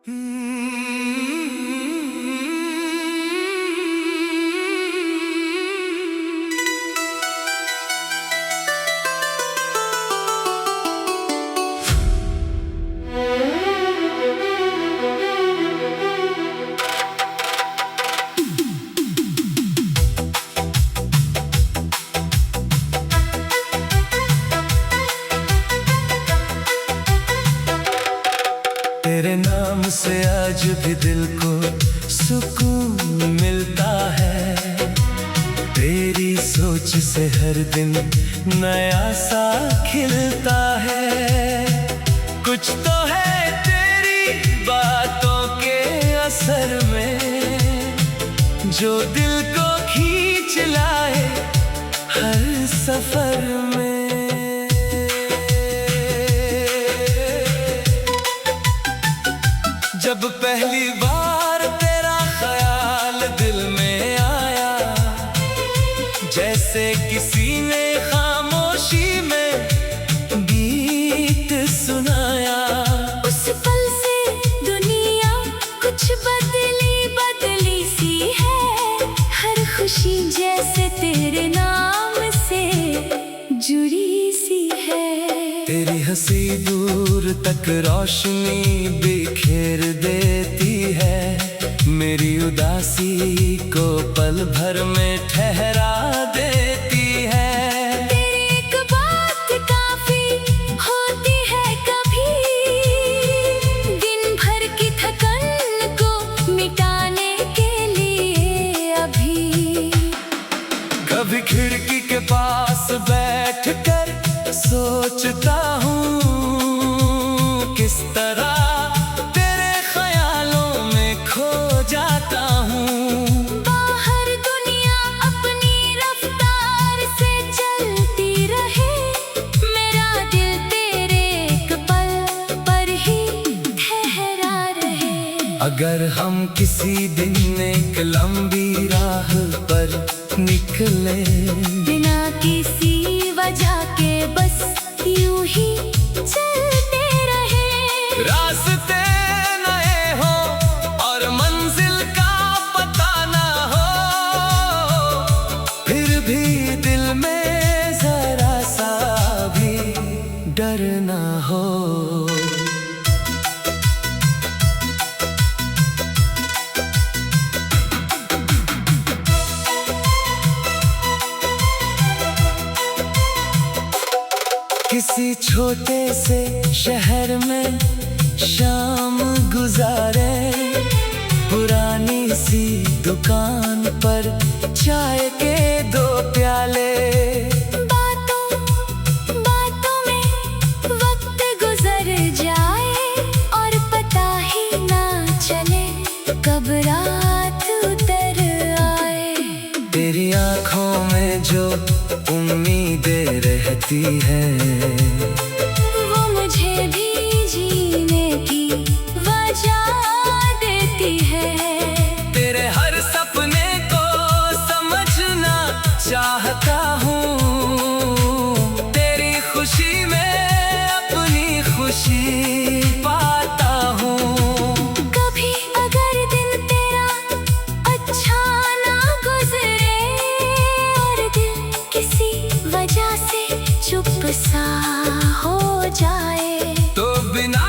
तेरे नाम से आज भी दिल को सुकून मिलता है। तेरी सोच से हर दिन नया सा खिलता है। कुछ तो है तेरी बातों के असर में, जो दिल को खींच लाए हर सफर में। जब पहली बार तेरा ख्याल दिल में आया, जैसे किसी ने खामोशी में गीत सुनाया। उस पल से दुनिया कुछ बदली बदली सी है। हर खुशी जैसे तेरे नाम से जुड़ी सी है। तेरी हंसी दूर तक रोशनी बिखेर देती है। मेरी उदासी को पल भर में ठहरा देती है। तेरी एक बात काफी होती है कभी, दिन भर की थकन को मिटाने के लिए। अभी कभी खिड़की के पास बैठकर सोचता हूँ, किस तरह तेरे ख्यालों में खो जाता हूँ। बाहर दुनिया अपनी रफ्तार से चलती रहे, मेरा दिल तेरे एक पल पर ही ठहरा रहे। अगर हम किसी दिन एक लंबी राह पर निकले, बिना किसी वजह के बस यूं ही चलते रहे। रास्ते नए हो और मंजिल का पता ना हो, फिर भी दिल में जरा सा भी डर ना हो। किसी छोटे से शहर में शाम गुजारे, पुरानी सी दुकान पर चाय के 2 प्याले। बातों में वक्त गुजर जाए और पता ही ना चले कब रात उतर आए। तेरी आँखों में जो उम्मीदें रहती है, वो मुझे भी जीने की वजह देती है। तेरे हर सपने को समझना चाहता हूँ। तेरी खुशी में अपनी खुशी पाता हूँ। कभी अगर दिन तेरा अच्छा ना गुजरे और दिल किसी वजह से चुप सा हो जाए, तो बिना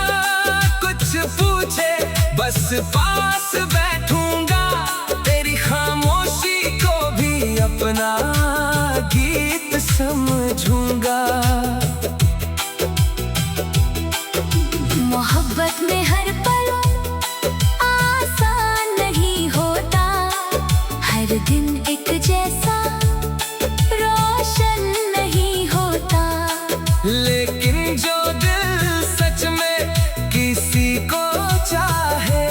कुछ पूछे बस पास बैठूंगा। तेरी खामोशी को भी अपना गीत समझूंगा। मोहब्बत में हर पल आसान नहीं होता। हर दिन एक जैसा रोशन नहीं होता। लेकिन जो दिल सच में किसी को चाहे,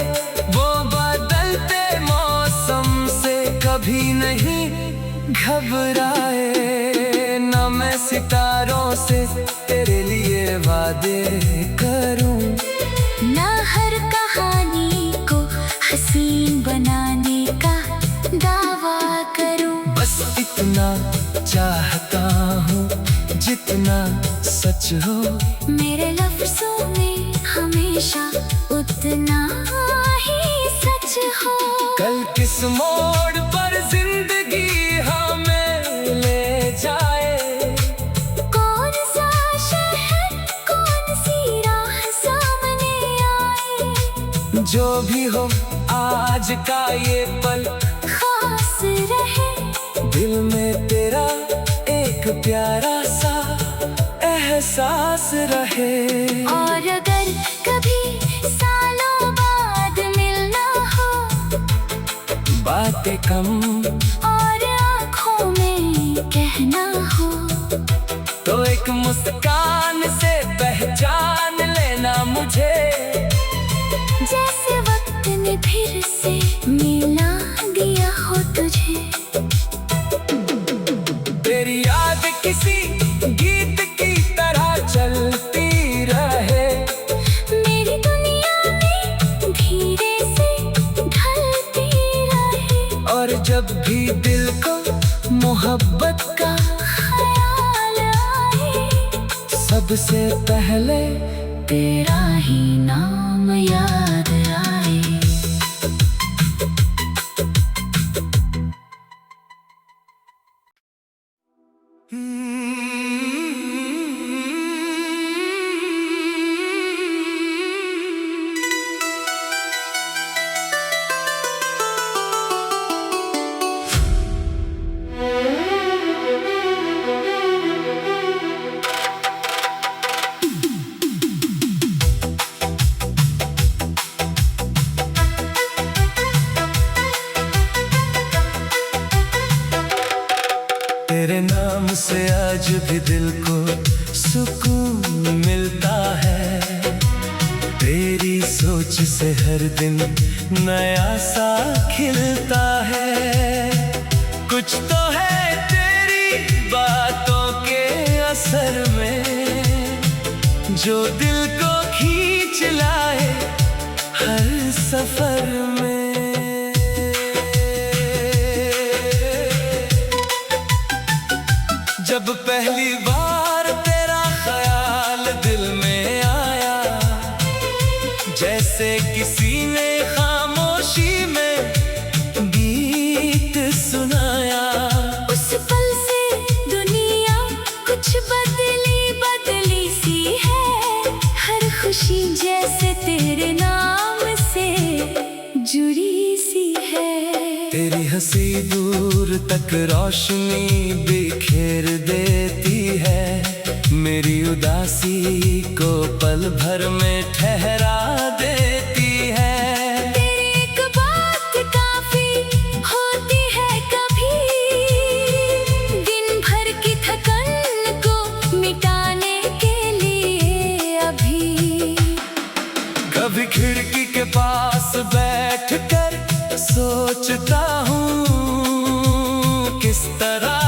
वो बदलते मौसम से कभी नहीं घबराए। न मैं सितारों से तेरे लिए वादे करूं, ना हर कहानी को हसीन बनाने का दावा करूं। बस इतना चाहता हूँ जितना सच हो। मेरे लफ्जों में हमेशा उतना जो भी हो आज का ये पल खास रहे, दिल में तेरा एक प्यारा सा एहसास रहे। और अगर कभी सालों बाद मिलना हो, बातें कम और आँखों में कहना हो, तो एक मुस्कान से पहचान लेना मुझे, जैसे वक्त ने फिर से मिला दिया हो तुझे। तेरी याद किसी गीत की तरह चलती रहे, मेरी दुनिया में धीरे से ढलती रहे। और जब भी दिल को मोहब्बत का ख्याल आए, सबसे पहले तेरा ही नाम याद आए। तेरे नाम से आज भी दिल को सुकून मिलता है, तेरी सोच से हर दिन नया सा खिलता है। कुछ तो है तेरी बातों के असर में, जो दिल को खींच लाए हर सफर में। जब पहली बार तेरा ख्याल दिल में आया, जैसे किसी ने खामोशी में गीत सुनाया, उस पल से दुनिया कुछ बदली बदली सी है। हर खुशी जैसे तेरे नाम से जुड़ी सी है। तेरी हंसी दूर तक रोशनी बिखेर देती है, मेरी उदासी को पल भर में ठहरा देती है। तेरी एक बात काफी होती है कभी, दिन भर की थकन को मिटाने के लिए अभी। कभी खिड़की के पास बैठकर सोचता हूँ, किस तरह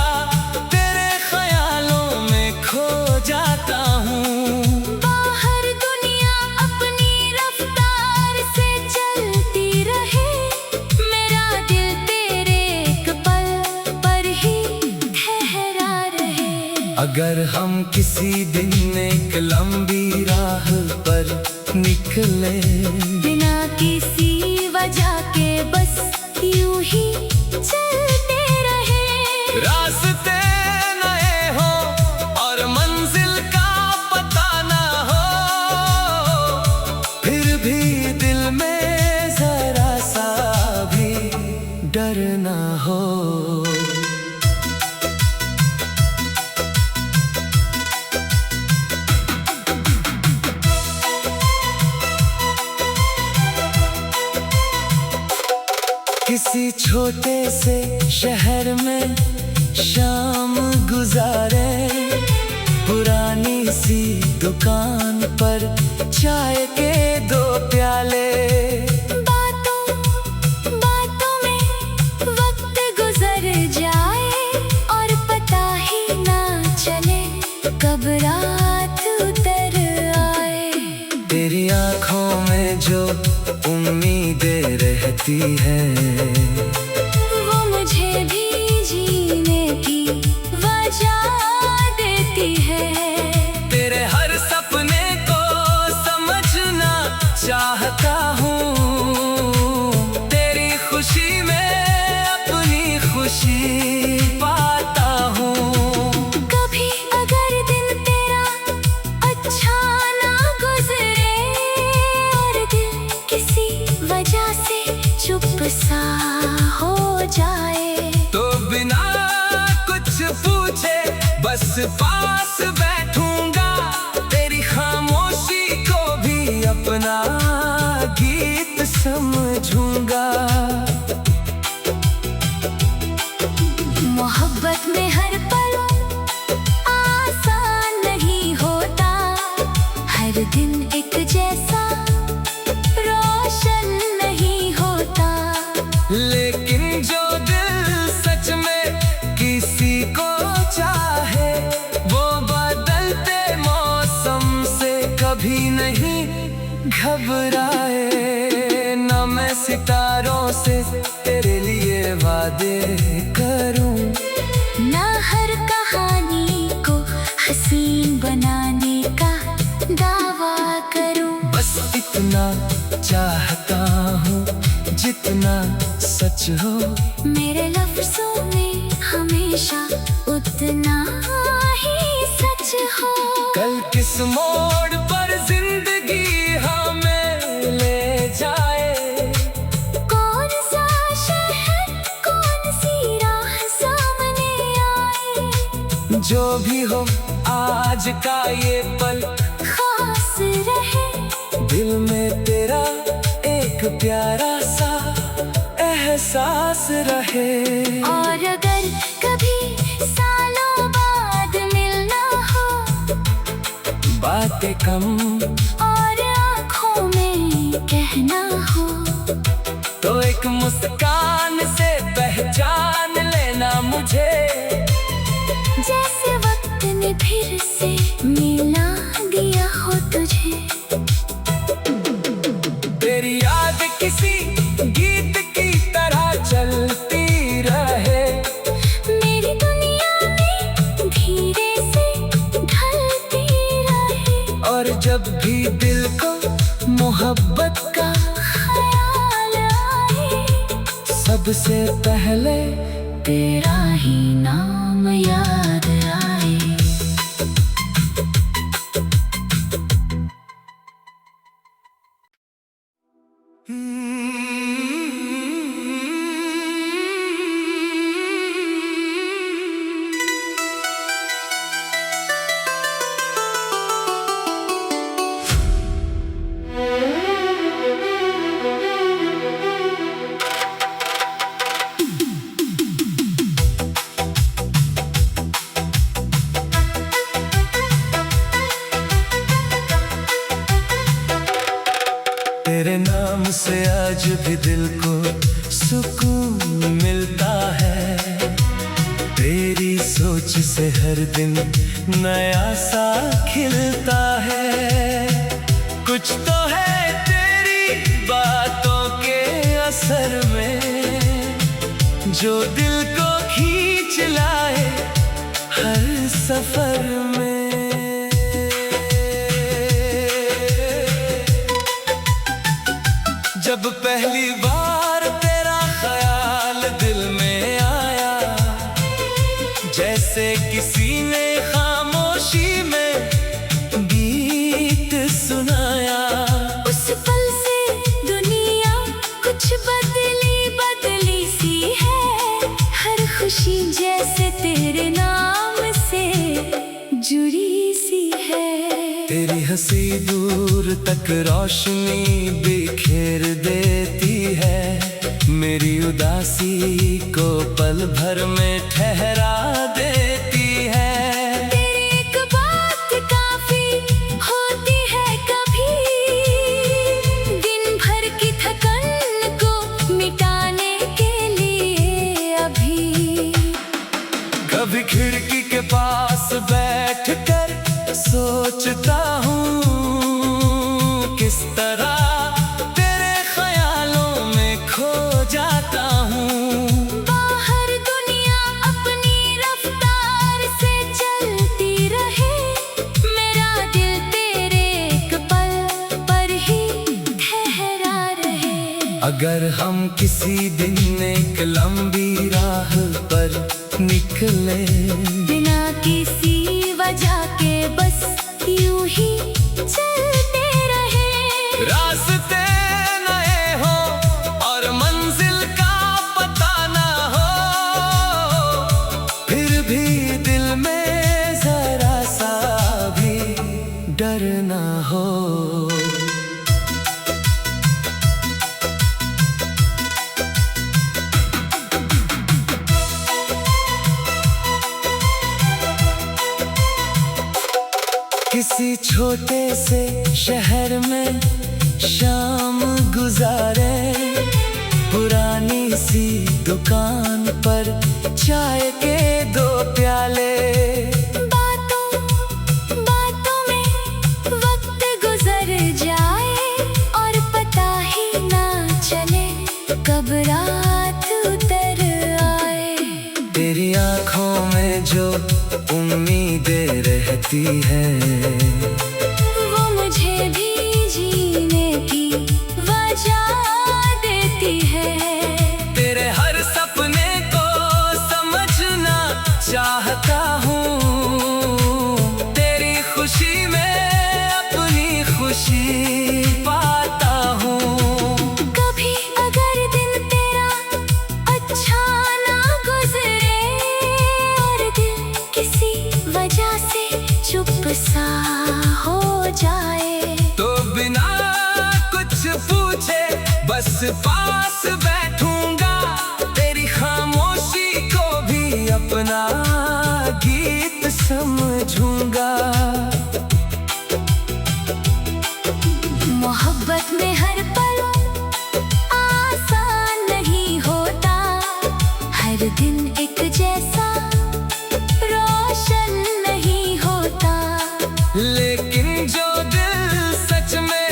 तेरे ख्यालों में खो जाता हूँ। बाहर दुनिया अपनी रफ्तार से चलती रहे, मेरा दिल तेरे एक पल पर ही ठहरा रहे। अगर हम किसी दिन एक लंबी राह पर निकले, बिना किसी वजह के बस यूं ही चलते रहे। रास्ते नए हो और मंजिल का पता ना हो, फिर भी दिल में जरा सा भी डर ना हो। किसी छोटे से शहर में शाम गुजारे, पुरानी सी दुकान पर चाय के 2 प्याले। बातों बातों में वक्त गुजर जाए और पता ही ना चले कब रात उतर आए। तेरी आँखों में जो उम्मीदें रहती है, वो मुझे भी जीने की वजह देती है। तेरे हर सपने को समझना चाहता हूँ, तेरी खुशी में अपनी खुशी पाता हूँ। कभी अगर दिन तेरा अच्छा ना गुजरे और दिल किसी बस पास बैठूंगा, तेरी खामोशी को भी अपना गीत समझूंगा। मोहब्बत में हर पल आसान नहीं होता, हर दिन एक जैसा रोशन नहीं होता। लेकिन जो दिल सच में किसी को चाहे, वो बदलते मौसम से कभी नहीं घबराए। न मैं सितारों से तेरे लिए वादे करूं, ना हर कहानी को हसीन बनाने का दावा करूं। बस इतना चाहता हूँ जितना सच हो, मेरे लफ्जों में हमेशा उतना ही सच हो। कल किस मोड़ पर जिंदगी हमें ले जाए, कौन सा शहर कौन सी राह सामने आए, जो भी हो आज का ये पल खास रहे। दिल में तेरा एक प्यारा सा एहसास रहे। और अगर कभी सालों बाद मिलना हो, बातें कम और आँखों में कहना हो, तो एक मुस्कान से पहचान लेना मुझे, जैसे वक्त ने फिर से मिला दिया हो तुझे। तेरी याद किसी गीत की तरह चलती रहे, मेरी दुनिया में धीरे से ढलती रहे। और जब भी दिल को मोहब्बत का ख्याल आए, सबसे पहले तेरा ही नाम याद आए। तेरे नाम से आज भी दिल को सुकून मिलता है, तेरी सोच से हर दिन नया सा खिलता है। कुछ तो है तेरी बातों के असर में, जो दिल को खींच लाए हर सफर में। जब पहली बार तेरा ख्याल दिल में आया, जैसे किसी ने खामोशी में गीत सुनाया, उस पल से दुनिया कुछ बदली बदली सी है। हर खुशी जैसे तेरे नाम से जुड़ी सी है। तेरी हंसी दूर तक रोशनी बिखेर देती है, मेरी उदासी को पल भर में ठहरा देती है। तेरी एक बात काफी होती है कभी, दिन भर की थकन को मिटाने के लिए अभी। कभी खिड़की के पास बैठकर सोचता हूँ, किस तरह तेरे ख्यालों में खो जाता हूँ। बाहर दुनिया अपनी रफ्तार से चलती रहे, मेरा दिल तेरे एक पल पर ही ठहरा रहे। अगर हम किसी दिन एक लंबी राह पर निकले, बिना किसी वजह के बस यूं ही चलते रहे। रास्ते नए हो और मंजिल का पता ना हो, फिर भी दिल में छोटे से शहर में शाम गुजारे, पुरानी सी दुकान पर चाय के 2 प्याले। बातों बातों में वक्त गुजर जाए और पता ही ना चले कब रात उतर आए। तेरी आँखों में जो उम्मीदें रहती है, वो मुझे भी जीने की वजह देती है। तेरे हर सपने को समझना चाहता हूँ, तेरी खुशी में अपनी खुशी पाता हूँ। कभी अगर दिन तेरा अच्छा ना गुजरे और दिल किसी वजह से चुप सा हो जाए, तो बिना कुछ पूछे बस पास बैठूंगा, तेरी खामोशी को भी अपना गीत समझूंगा। मोहब्बत में हर पल आसान नहीं होता, हर दिन एक जैसा रोशन नहीं होता। लेकिन जो दिल सच में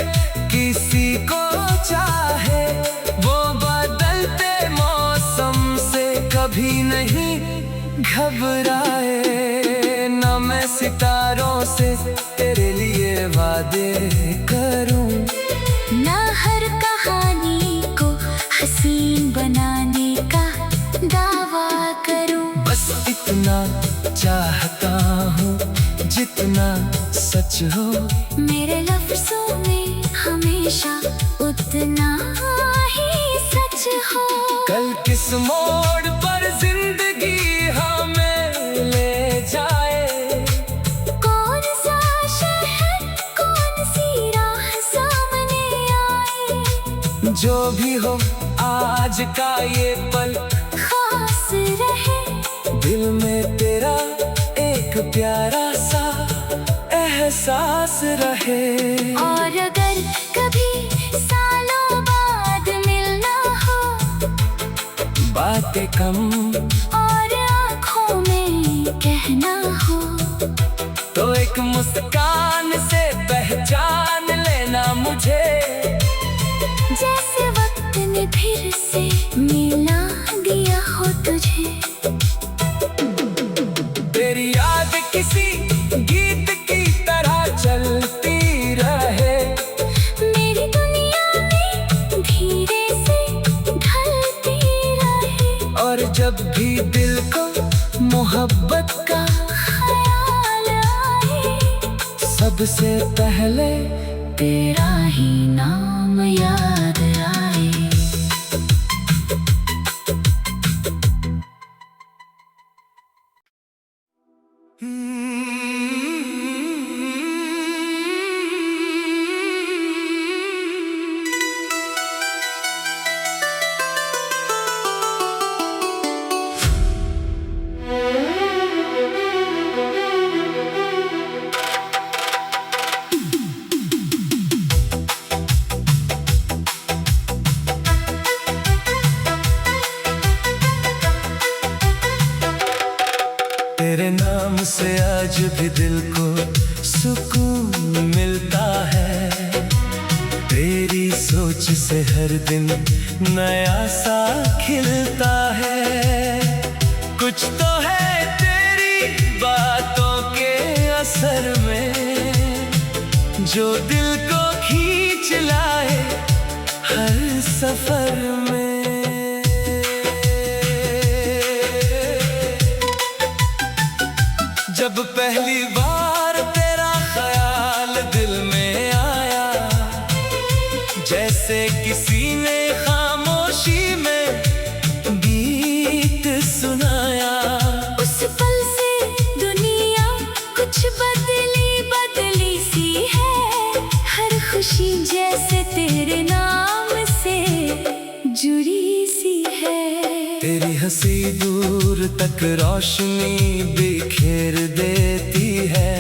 किसी को चाहे, वो बदलते मौसम से कभी नहीं घबराए। न मैं सितारों से तेरे लिए वादे करूं, ना हर कहानी को हसीन बनाने का दावा करूं। बस इतना चाहता हूँ जितना सच हो, मेरे लफ्जों में हमेशा उतना ही सच हो। कल किस मोड़ पर जिंदगी हमें ले जाए, कौन सा शहर कौन सी राह सामने आए, जो भी हो आज का ये पल खास रहे। दिल में तेरा एक प्यारा सा एहसास रहे। और अगर कभी सालों बाद मिलना हो, बातें कम और आँखों में कहना हो, तो एक मुस्कान से पहचान लेना मुझे, जैसे वक्त ने फिर से मिला दिया हो तुझे। तेरी याद किसी गीत की तरह चलती रहे, मेरी दुनिया में धीरे से ढलती रहे। और जब भी दिल को मोहब्बत का ख्याल आए, सबसे पहले तेरा ही नाम याद आए। तेरे नाम से आज भी दिल को सुकून मिलता है, तेरी सोच से हर दिन नया सा खिलता है। कुछ तो है तेरी बातों के असर में, जो दिल को खींच लाए हर सफर में। जब पहली बार तेरा ख्याल दिल में आया, जैसे किसी ने खामोशी में गीत सुनाया, उस पल से दुनिया कुछ बदली बदली सी है। हर खुशी जैसे तेरे नाम से जुड़ी सी है। तेरी हंसी दूर तक रोशनी बिखेर देती है,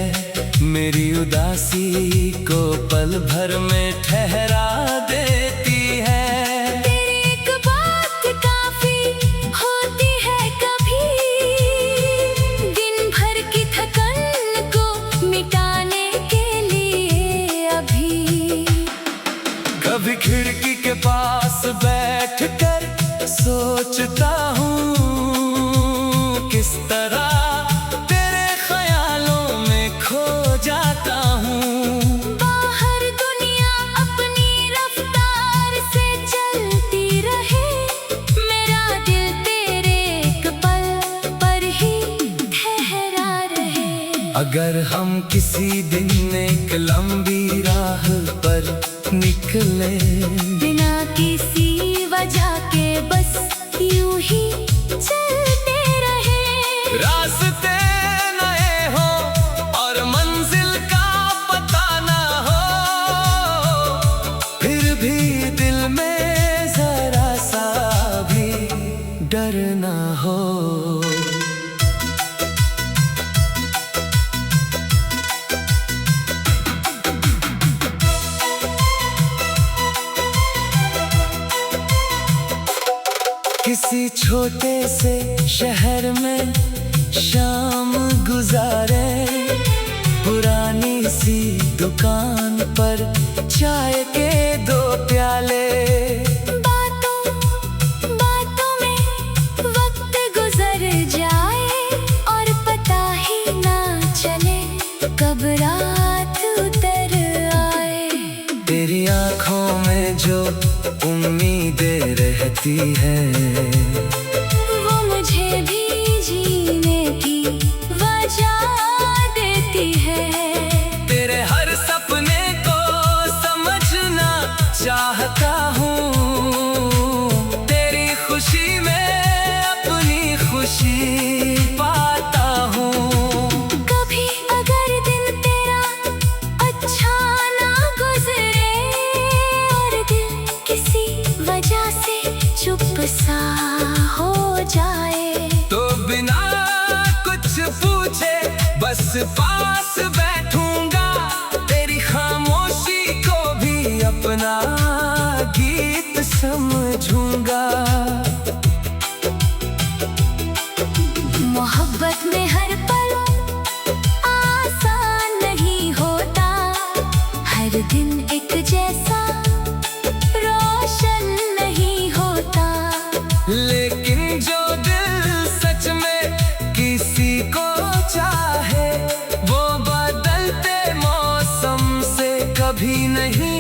मेरी उदासी को पल भर में ठहरा देती है। तेरी एक बात काफी होती है कभी, दिन भर की थकन को मिटाने के लिए अभी। कभी खिड़की के पास बैठकर सोचता हूँ किस तरह तेरे ख्यालों में खो जाता हूँ। बाहर दुनिया अपनी रफ्तार से चलती रहे, मेरा दिल तेरे एक पल पर ही ठहरा रहे। अगर हम किसी दिन एक लंबी राह पर निकले, बिना किसी वजह के बस यूं ही चलते रहे। रास्ते नए हो और मंजिल का पता ना हो, फिर भी दिल में जरा सा भी डर ना हो। किसी छोटे से शहर में शाम गुजारे, पुरानी सी दुकान पर चाय के 2 प्याले। बातों बातों में वक्त गुजर जाए और पता ही ना चले कब रात उतर आए। तेरी आँखों में जो उम्मीदें रहती है, वो मुझे भी जीने की वजह देती है। तेरे हर सपने को समझना चाहता हूँ, तेरी खुशी में अपनी खुशी पाता हूँ। कभी अगर दिन तेरा अच्छा ना गुजरे और दिल किसी वजह से चुप सा हो जाए, तो बिना कुछ पूछे बस पास बैठूंगा, तेरी खामोशी को भी अपना गीत समझूंगा। मोहब्बत में हर पल आसान नहीं होता, हर दिन एक जैसा रोशन नहीं होता। लेकिन जो दिल सच में किसी को चाहे, वो बदलते मौसम से कभी नहीं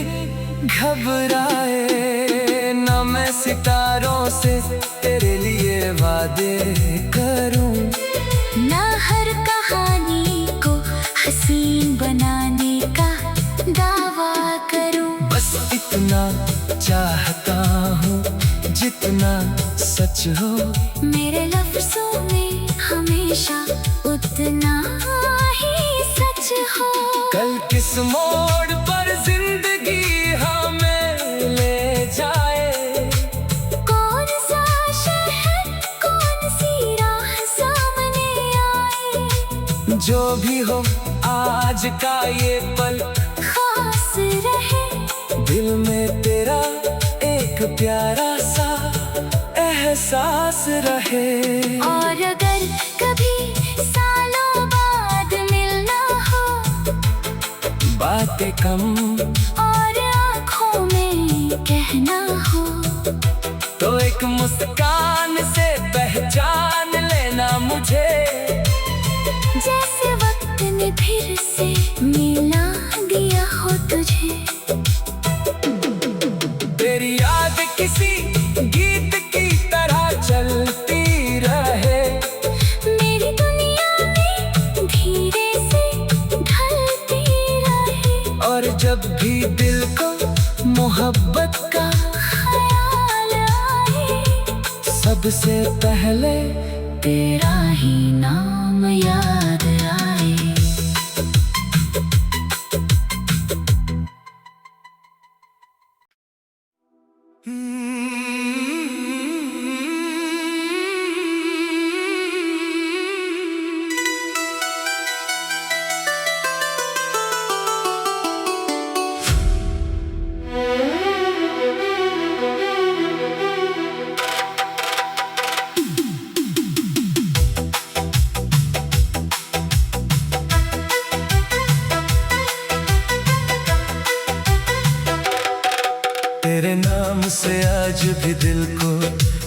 घबराए। न मैं सितारों से तेरे लिए वादे करूं, ना हर कहानी को हसीन बनाने का दावा करूं। बस इतना चाहता हूँ जितना सच हो, मेरे लफ्जों में हमेशा उतना ही सच हो। कल किस मोड़ पर जिंदगी हमें ले जाए, कौन सा शहर कौन सी राह सामने आए, जो भी हो आज का ये पल खास रहे। दिल में तेरा एक प्यारा सा एहसास रहे। और अगर कभी सालों बाद मिलना हो, बातें कम और आँखों में कहना हो, तो एक मुस्कान से पहचान लेना मुझे, जैसे वक्त ने फिर से मिला दिया हो तुझे। तेरी याद किसी गीत की तरह चलती रहे, मेरी दुनिया में धीरे से ढलती रहे। और जब भी दिल को मोहब्बत का ख्याल आए, सबसे पहले तेरा ही नाम याद आए। नाम से आज भी दिल को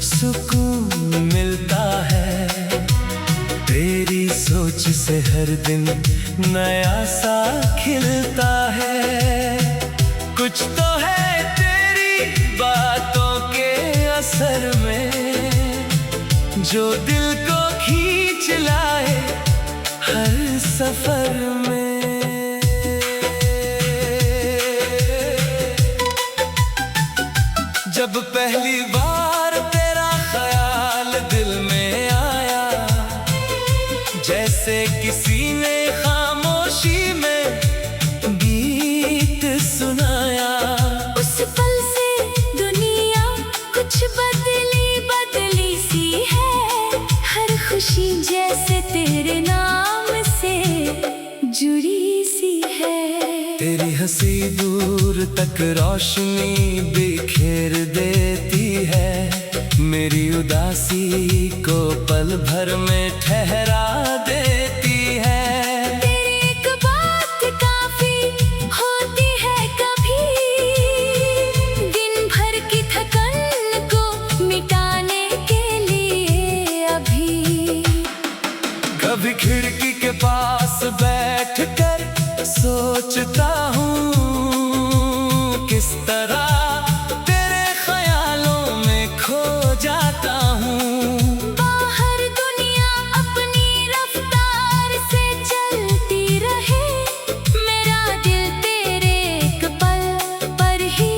सुकून मिलता है। तेरी सोच से हर दिन नया सा खिलता है। कुछ तो है तेरी बातों के असर में जो दिल को खींच लाए हर सफर में। जब पहली बार तेरा ख्याल दिल में आया, जैसे किसी ने खामोशी में गीत सुनाया। उस पल से दुनिया कुछ बदली बदली सी है। हर खुशी जैसे तेरे नाम से जुड़ी सी है। तेरी हंसी दूर तक रोशनी बिखेर देती है। मेरी उदासी को पल भर में ठहरा देती है। तेरी एक बात काफी होती है कभी, दिन भर की थकन को मिटाने के लिए अभी। कभी खिड़की के पास बैठकर सोचता हूँ किस तरह तेरे ख्यालों में खो जाता हूँ। बाहर दुनिया अपनी रफ्तार से चलती रहे, मेरा दिल तेरे एक पल पर ही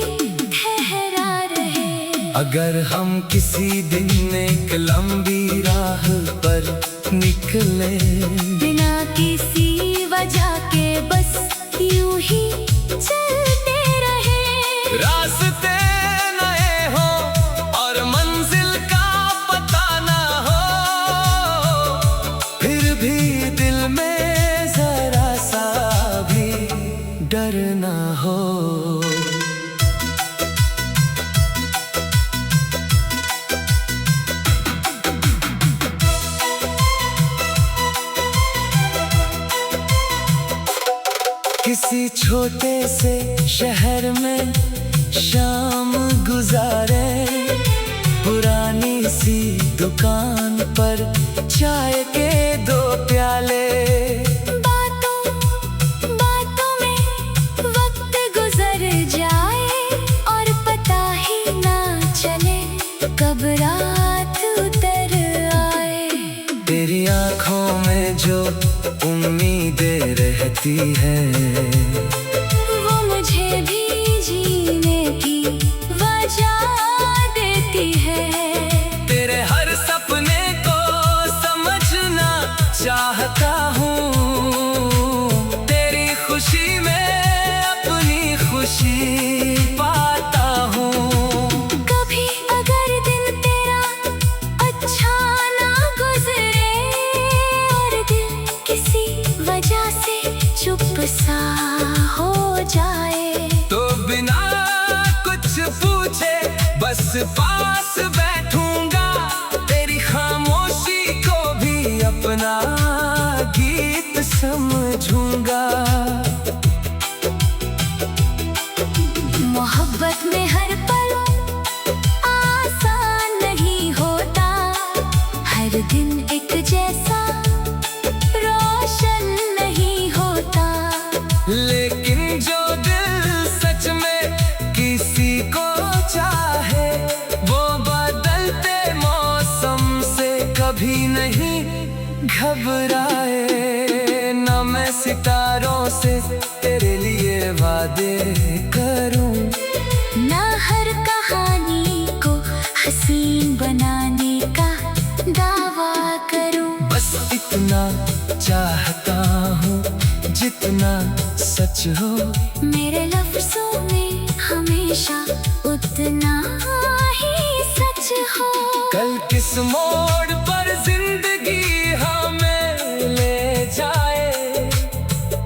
ठहरा रहे। अगर हम किसी दिन एक लंबी राह पर निकले, बिना किसी वजह के बस यूं ही चलते रहे। रास्ते नए हो और मंजिल का पता ना हो, फिर भी दिल में जरा सा भी डर ना हो। किसी छोटे से शहर में शाम गुजारे, पुरानी सी दुकान पर चाय के 2 प्याले। बातों बातों में वक्त गुजर जाए और पता ही ना चले कब रात उतर आए। तेरी आंखों में जो उम्मीदें रहती है, वो मुझे भी जीने की वजह देती है। तेरे हर सपने को समझना चाहता हूँ। तेरी खुशी में अपनी खुशी पाता हूँ। कभी अगर दिन तेरा अच्छा ना गुजरे और दिल किसी वजह से चुप सा हो जाए, तो बिना कुछ पूछे बस पास बैठूंगा। तेरी खामोशी को भी अपना गीत समझूंगा। मोहब्बत में हर पल आसान नहीं होता। हर दिन एक जैसा रोशन नहीं होता। लेकिन जो दिल सच में किसी को चाहे, वो बदलते मौसम से कभी नहीं घबराए। न मैं सितारों से तेरे लिए वादे करूं, ना हर कहानी को हसीन बनाने का दावा करूं। बस इतना चाहता हूँ जितना सच हो। मेरे लफ्जों में हमेशा उतना ही सच हो। कल किस मोड़ पर जिंदगी हमें ले जाए,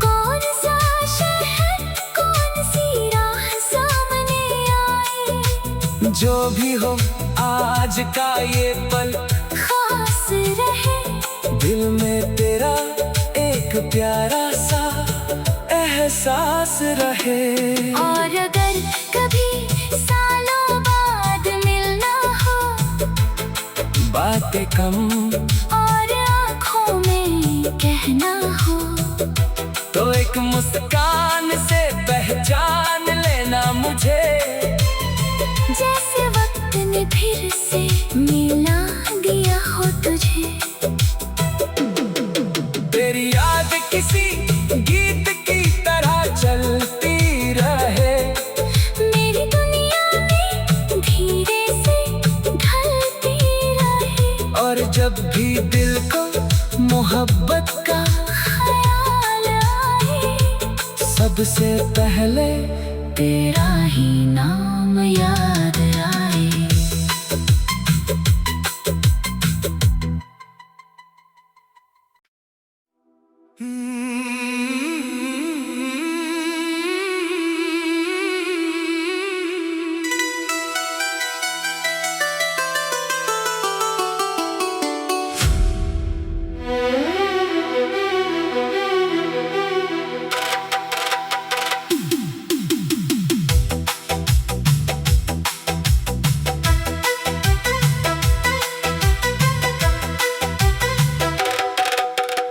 कौन सा शहर कौन सी राह सामने आए, जो भी हो आज का ये पल खास रहे। दिल में तेरा एक प्यारा सा एहसास रहे। और अगर कभी सालों बाद बातें कम और आँखों में कहना हो, तो एक मुस्कान से पहचान लेना मुझे। जैसे वक्त ने फिर से मिला दिया हो तुझे। तेरी याद किसी गीत की तरह चलती रहे, मेरी दुनिया में धीरे से ढलती रहे। और जब भी दिल को मोहब्बत का ख्याल आए, सबसे पहले तेरा ही नाम याद आए।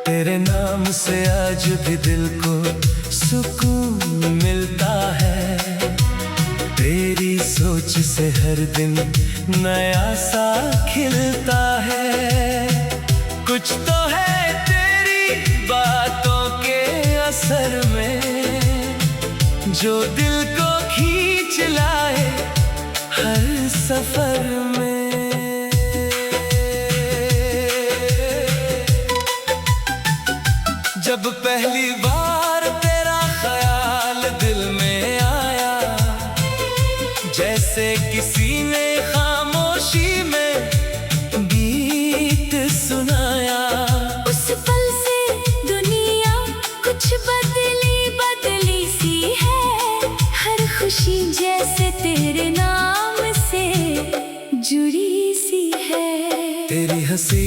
तेरे नाम से आज भी दिल को सुकून मिलता है। तेरी सोच से हर दिन नया सा खिलता है। कुछ तो है तेरी बातों के असर में, जो दिल को खींच लाए हर सफर में। जब पहली बार तेरा ख्याल दिल में आया, जैसे किसी ने खामोशी में गीत सुनाया। उस पल से दुनिया कुछ बदली बदली सी है। हर खुशी जैसे तेरे नाम से जुड़ी सी है। तेरी हंसी